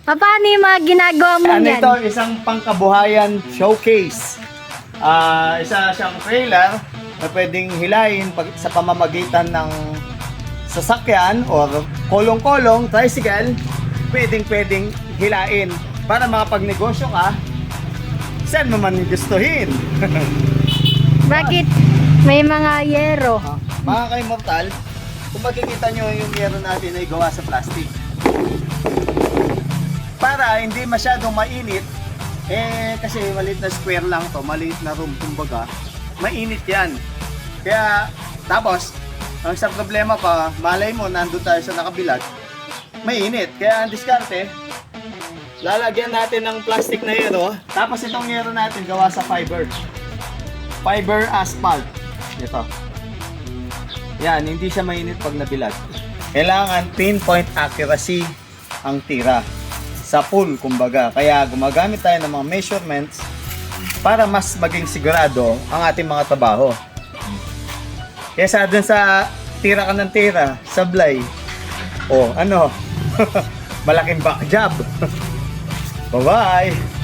Paano yung mga ginagawa mo Ano yan? ito? Isang pangkabuhayan showcase. Isa siyang trailer na pwedeng hilahin sa pamamagitan ng sasakyan or kolong-kolong, tricycle, pwedeng hilain para makapagnegosyo ka saan mo man gustuhin. Bakit may mga yero? Mga ka-immortal, kung makikita nyo yung yero natin ay gawa sa plastic. Para hindi masyadong mainit, kasi maliit na square lang to, maliit na room kumbaga, mainit yan. Kaya, tapos, ang isang problema pa, malay mo, nandun tayo sa nakabilag, mainit. Kaya ang diskarte, lalagyan natin ng plastic na yero, tapos itong yero natin gawa sa fiber. Fiber asphalt. Ito. Yan, hindi siya mainit pag nabilag. Kailangan pinpoint accuracy ang tira. Sa pool, kumbaga. Kaya gumagamit tayo ng mga measurements para mas maging sigurado ang ating mga trabaho. Kaya sa dun sa tira ka ng tira, sablay. Malaking back job. Bye-bye!